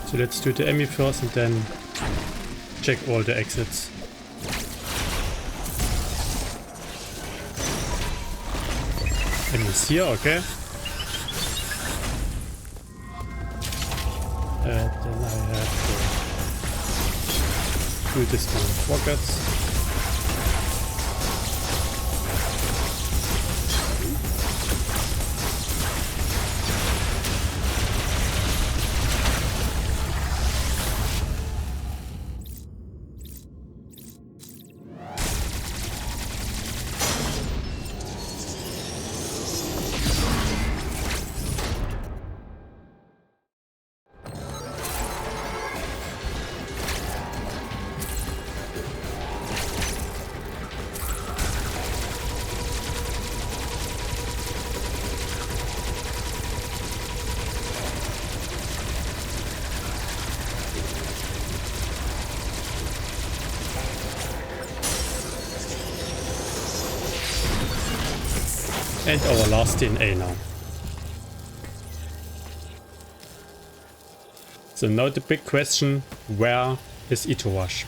So let's do the E.M.M.I first and then check all the exits. E.M.M.I is here, okay. Then I have to do this one with rockets. And our last DNA now. So now the big question, where is Itorash?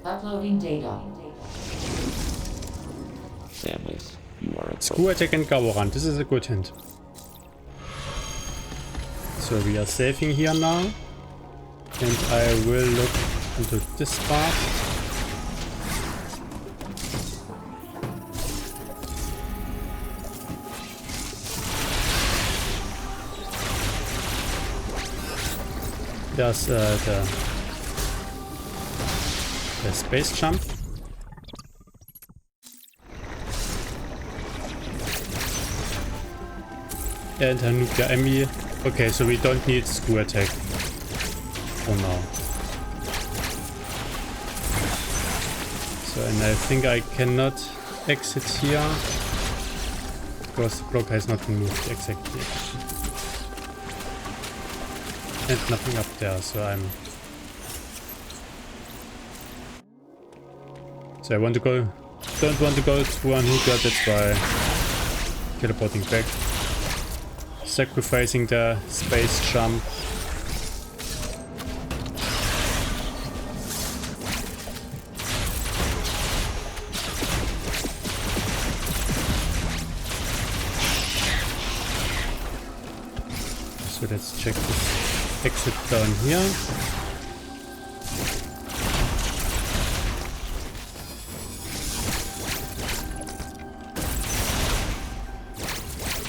Uploading data. Samus, you are a Screw attack and Gavorant, this is a good hint. So we are saving here now. And I will look into this part. There's the space jump. And Hanukkah E.M.M.I. Okay, so we don't need screw attack for now. So, and I think I cannot exit here because the block has not been moved exactly. And nothing up there, so I don't want to go through Hanukkah, that's why teleporting back. Sacrificing the space jump. So let's check this exit down here.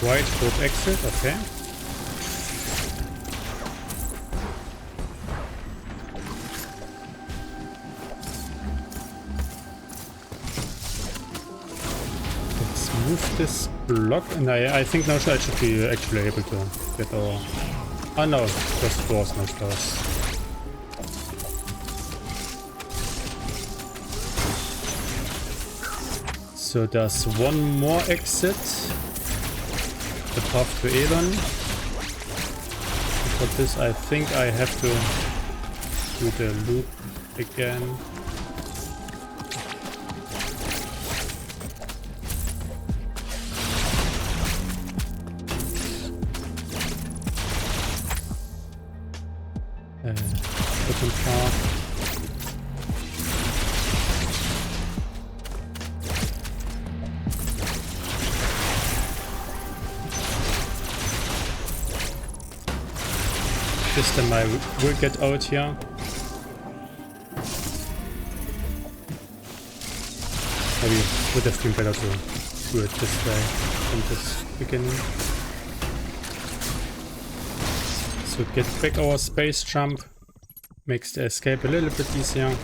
White rope exit, okay. Let's move this block, and I think now I should be actually able to get our... Oh no, just doors, no stars. So there's one more exit. The path to E.M.M.I. For this I think I have to do the loop again. Open path. This time I will get out here. Maybe would have been better to do it this way from this beginning. So get back our space jump makes the escape a little bit easier.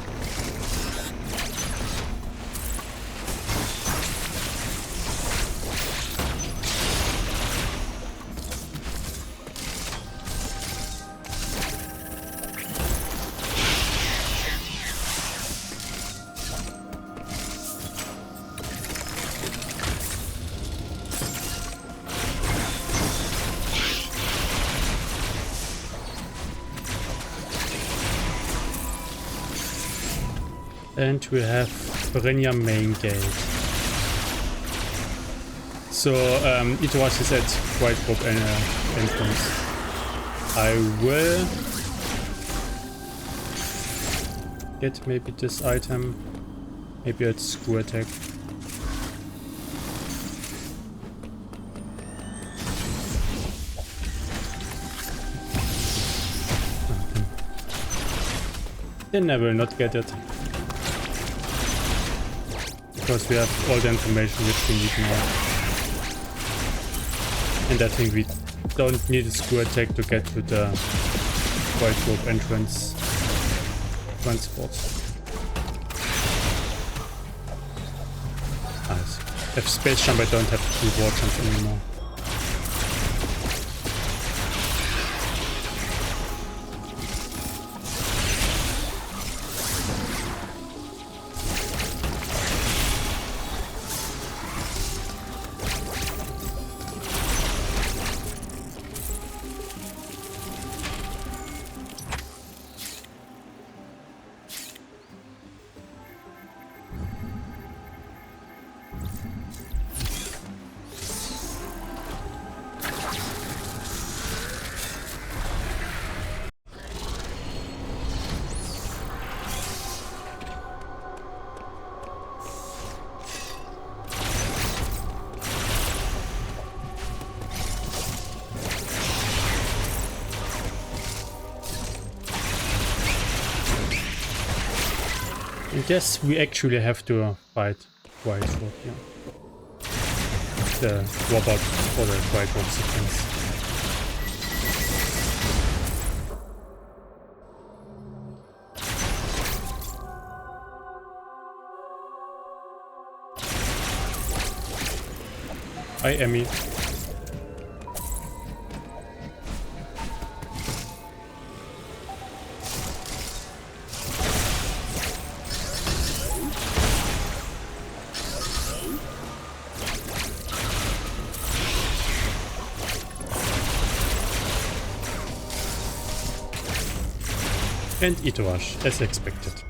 And we have Randovania main gate. So Itorash is at White Rope entrance. I will get maybe this item. Maybe it's screw attack. Then I will not get it. Because we have all the information which we need now. And I think we don't need a screw attack to get to the White Rope entrance transport. Nice. If space jump I don't have to do wall jumps anymore. I guess we actually have to fight White Rope here. The robot for the White Rope sequence. Hi, E.M.M.I. And Itorash, as expected.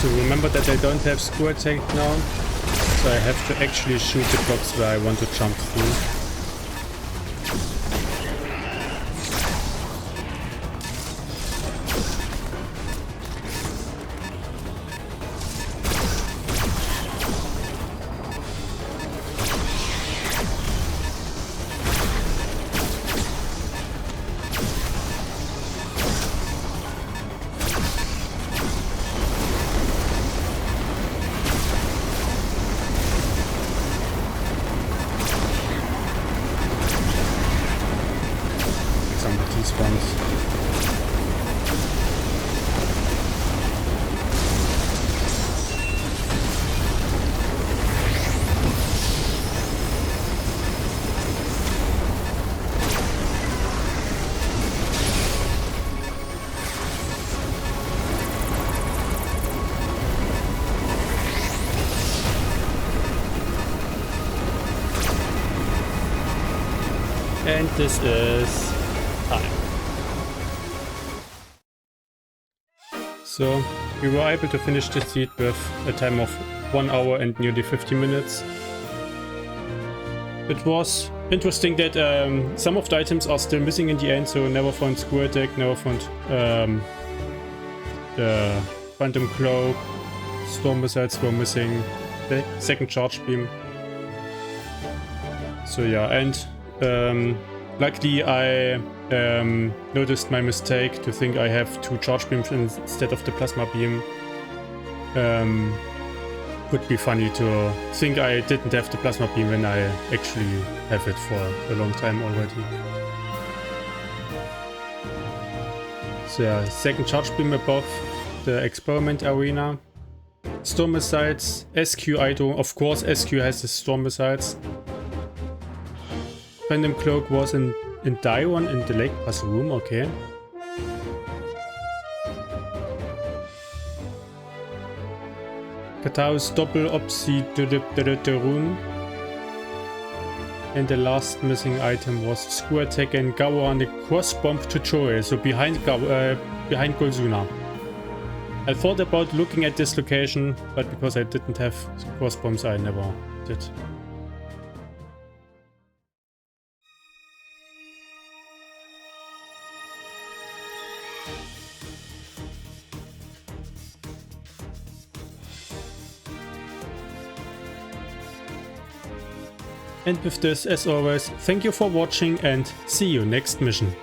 So remember that I don't have screw attack now, so I have to actually shoot the blocks where I want to jump through. And this is time. So we were able to finish the seed with a time of 1 hour and nearly 50 minutes. It was interesting that some of the items are still missing in the end, so never found screw attack, never found the phantom cloak, storm missiles were missing, the second charge beam. So yeah, and luckily I noticed my mistake to think I have 2 charge beams instead of the plasma beam. Would be funny to think I didn't have the plasma beam when I actually have it for a long time already. So yeah, second charge beam above the experiment arena. Storm missiles, SQ Ito, of course SQ has the storm missiles. Phantom Cloak was in Dairon in the Lake Pass room, okay. Katao's Doppel Opsi Rune. And the last missing item was Screw Attack and Gawa and the Cross Bomb tutorial, so behind Golzuna. I thought about looking at this location, but because I didn't have cross bombs I never did. And with this, as always, thank you for watching and see you next mission.